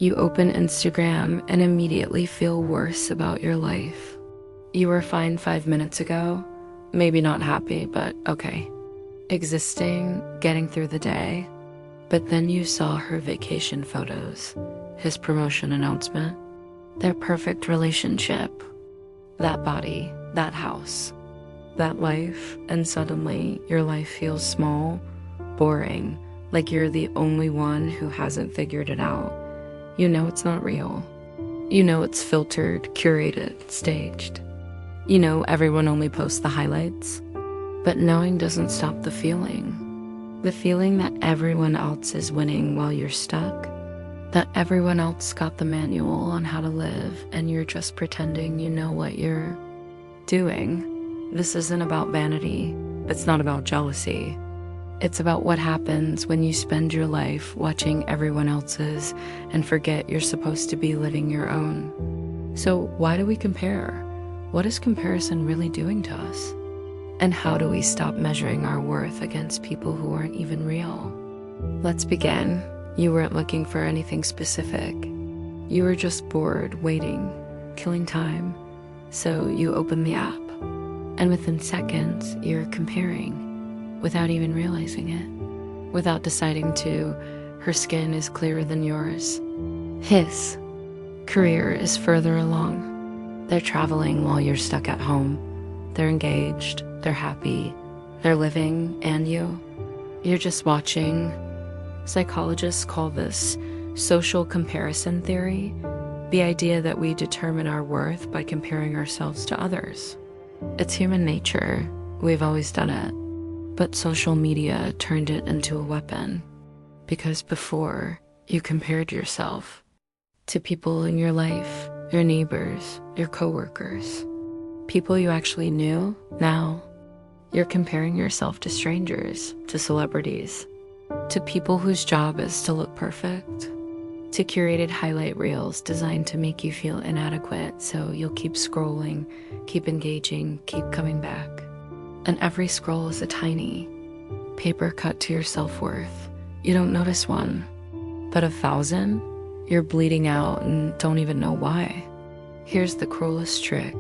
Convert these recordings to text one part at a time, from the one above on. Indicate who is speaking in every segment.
Speaker 1: You open Instagram and immediately feel worse about your life. You were fine 5 minutes ago, maybe not happy, but okay. Existing, getting through the day. But then you saw her vacation photos, his promotion announcement, their perfect relationship, that body, that house, that life, and suddenly your life feels small, boring, like you're the only one who hasn't figured it out. You know it's not real. You know it's filtered, curated, staged. You know everyone only posts the highlights. But knowing doesn't stop the feeling. The feeling that everyone else is winning while you're stuck. That everyone else got the manual on how to live and you're just pretending you know what you're doing. This isn't about vanity. It's not about jealousy. It's about what happens when you spend your life watching everyone else's and forget you're supposed to be living your own. So why do we compare? What is comparison really doing to us? And how do we stop measuring our worth against people who aren't even real? Let's begin. You weren't looking for anything specific. You were just bored, waiting, killing time. So you open the app. And within seconds, you're comparing. Without even realizing it, without deciding to, her skin is clearer than yours. His career is further along. They're traveling while you're stuck at home. They're engaged, they're happy, they're living, and you're just watching. Psychologists call this social comparison theory, the idea that we determine our worth by comparing ourselves to others. It's human nature. We've always done it. But social media turned it into a weapon, because before you compared yourself to people in your life, your neighbors, your coworkers, people you actually knew. Now you're comparing yourself to strangers, to celebrities, to people whose job is to look perfect, to curated highlight reels designed to make you feel inadequate, so you'll keep scrolling, keep engaging, keep coming back. And every scroll is a tiny paper cut to your self-worth. You don't notice one, but 1,000, you're bleeding out and don't even know why. Here's the cruelest trick.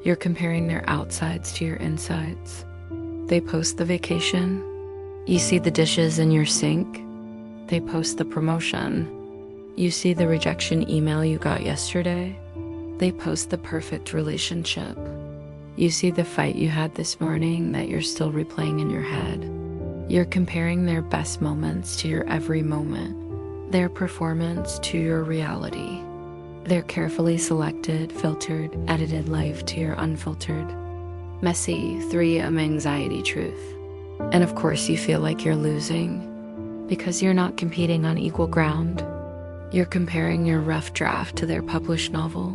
Speaker 1: You're comparing their outsides to your insides. They post the vacation. You see the dishes in your sink. They post the promotion. You see the rejection email you got yesterday. They post the perfect relationship. You see the fight you had this morning that you're still replaying in your head. You're comparing their best moments to your every moment, their performance to your reality, their carefully selected, filtered, edited life to your unfiltered, messy 3M anxiety truth. And of course you feel like you're losing because you're not competing on equal ground. You're comparing your rough draft to their published novel.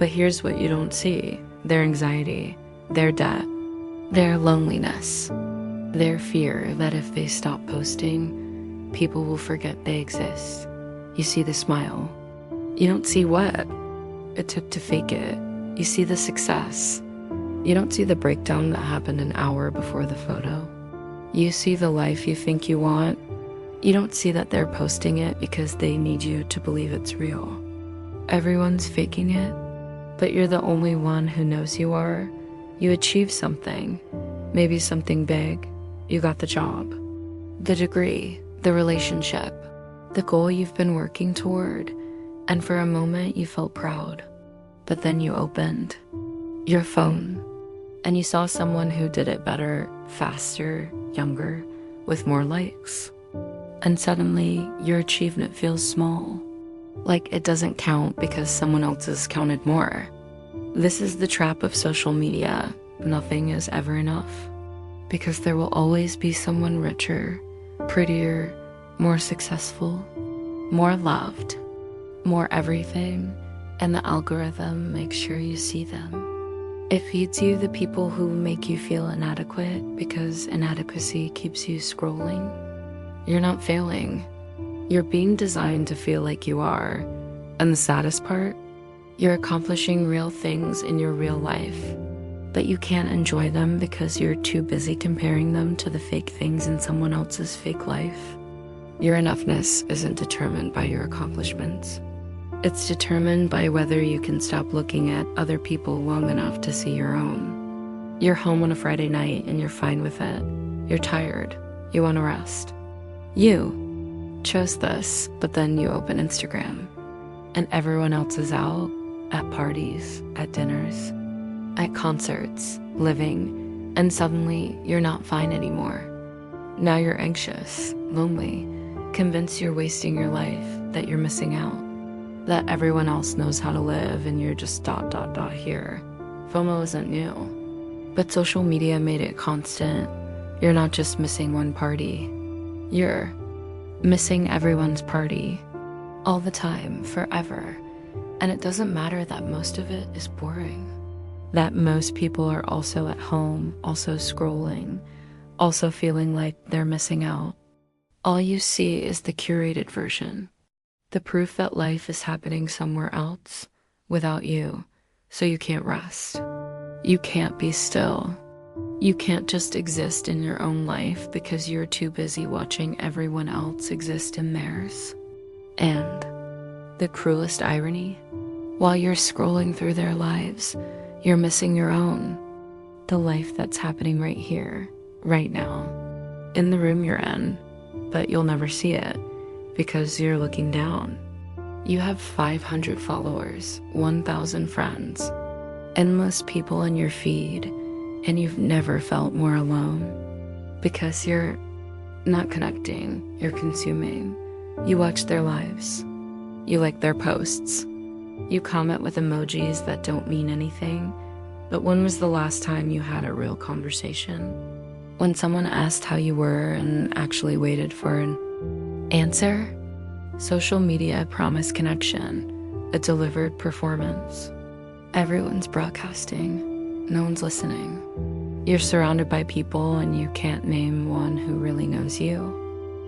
Speaker 1: But here's what you don't see. Their anxiety, their debt, their loneliness, their fear that if they stop posting, people will forget they exist. You see the smile. You don't see what it took to fake it. You see the success. You don't see the breakdown that happened an hour before the photo. You see the life you think you want. You don't see that they're posting it because they need you to believe it's real. Everyone's faking it. But you're the only one who knows you are. You achieved something, maybe something big. You got the job, the degree, the relationship, the goal you've been working toward. And for a moment you felt proud. But then you opened your phone and you saw someone who did it better, faster, younger, with more likes. And suddenly your achievement feels small. Like it doesn't count because someone else's counted more. This is the trap of social media. Nothing is ever enough. Because there will always be someone richer, prettier, more successful, more loved, more everything, and the algorithm makes sure you see them. It feeds you the people who make you feel inadequate because inadequacy keeps you scrolling. You're not failing. You're being designed to feel like you are. And the saddest part, you're accomplishing real things in your real life, but you can't enjoy them because you're too busy comparing them to the fake things in someone else's fake life. Your enoughness isn't determined by your accomplishments. It's determined by whether you can stop looking at other people long enough to see your own. You're home on a Friday night and you're fine with it. You're tired. You want to rest. You chose this, but then you open Instagram and everyone else is out at parties, at dinners, at concerts, living, and suddenly you're not fine anymore. Now you're anxious, lonely, convinced you're wasting your life, that you're missing out, that everyone else knows how to live and you're just ... here. FOMO isn't new, but social media made it constant. You're not just missing one party. You're missing everyone's party all the time, forever. And it doesn't matter that most of it is boring. That most people are also at home, also scrolling, also feeling like they're missing out. All you see is the curated version, the proof that life is happening somewhere else without you, so you can't rest. You can't be still. You can't just exist in your own life because you're too busy watching everyone else exist in theirs. And the cruelest irony, while you're scrolling through their lives, you're missing your own, the life that's happening right here, right now, in the room you're in, but you'll never see it because you're looking down. You have 500 followers, 1,000 friends, endless people in your feed, and you've never felt more alone because you're not connecting, you're consuming. You watch their lives. You like their posts. You comment with emojis that don't mean anything. But when was the last time you had a real conversation? When someone asked how you were and actually waited for an answer? Social media promised connection, a delivered performance. Everyone's broadcasting. No one's listening. You're surrounded by people and you can't name one who really knows you.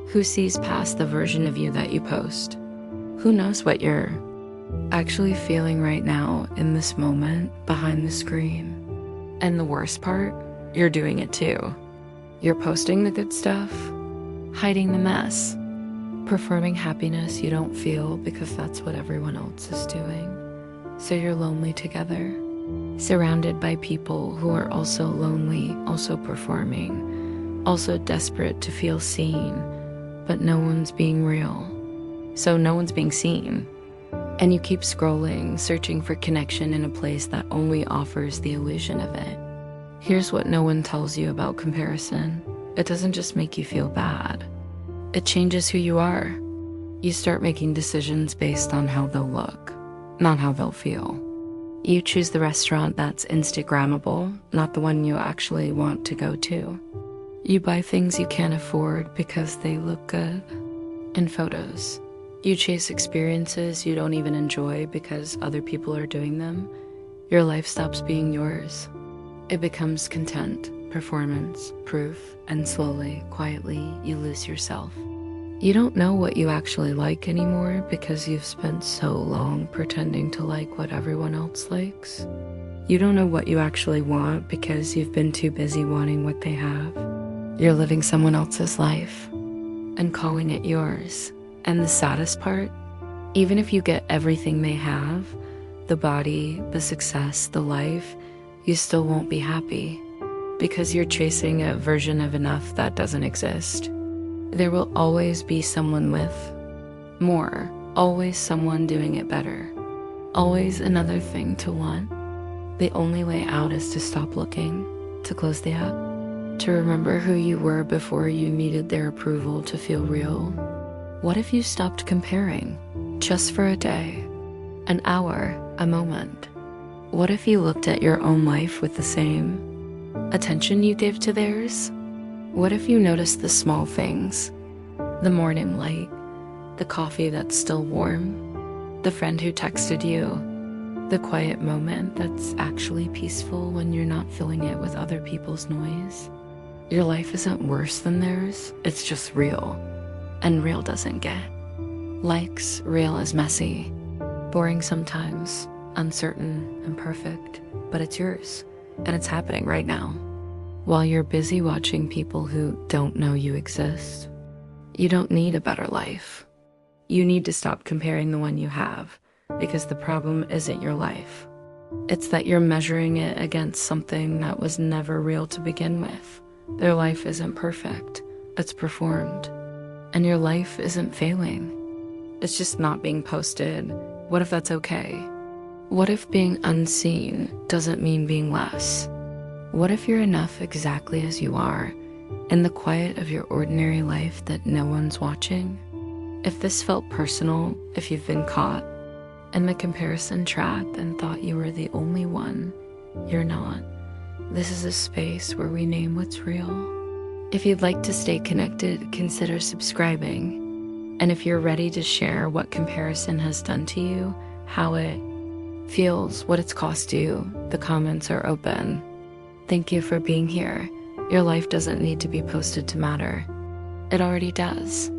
Speaker 1: Who sees past the version of you that you post? Who knows what you're actually feeling right now in this moment behind the screen? And the worst part, you're doing it too. You're posting the good stuff, hiding the mess, performing happiness you don't feel because that's what everyone else is doing. So you're lonely together, surrounded by people who are also lonely, also performing, also desperate to feel seen, but no one's being real. So no one's being seen. And you keep scrolling, searching for connection in a place that only offers the illusion of it. Here's what no one tells you about comparison. It doesn't just make you feel bad. It changes who you are. You start making decisions based on how they'll look, not how they'll feel. You choose the restaurant that's Instagrammable, not the one you actually want to go to. You buy things you can't afford because they look good in photos. You chase experiences you don't even enjoy because other people are doing them. Your life stops being yours. It becomes content, performance, proof, and slowly, quietly, you lose yourself. You don't know what you actually like anymore because you've spent so long pretending to like what everyone else likes. You don't know what you actually want because you've been too busy wanting what they have. You're living someone else's life and calling it yours. And the saddest part, even if you get everything they have, the body, the success, the life, you still won't be happy because you're chasing a version of enough that doesn't exist. There will always be someone with more, always someone doing it better, always another thing to want. The only way out is to stop looking, to close the app, to remember who you were before you needed their approval to feel real. What if you stopped comparing, just for a day, an hour, a moment? What if you looked at your own life with the same attention you gave to theirs? What if you noticed the small things, the morning light, the coffee that's still warm, the friend who texted you, the quiet moment that's actually peaceful when you're not filling it with other people's noise? Your life isn't worse than theirs, it's just real. And real doesn't get likes. Real is messy, boring sometimes, uncertain, imperfect, but it's yours, and it's happening right now. While you're busy watching people who don't know you exist, you don't need a better life. You need to stop comparing the one you have because the problem isn't your life. It's that you're measuring it against something that was never real to begin with. Their life isn't perfect, it's performed. And your life isn't failing. It's just not being posted. What if that's okay? What if being unseen doesn't mean being less? What if you're enough exactly as you are, in the quiet of your ordinary life that no one's watching? If this felt personal, if you've been caught in the comparison trap and thought you were the only one, you're not. This is a space where we name what's real. If you'd like to stay connected, consider subscribing. And if you're ready to share what comparison has done to you, how it feels, what it's cost you, the comments are open. Thank you for being here. Your life doesn't need to be posted to matter. It already does.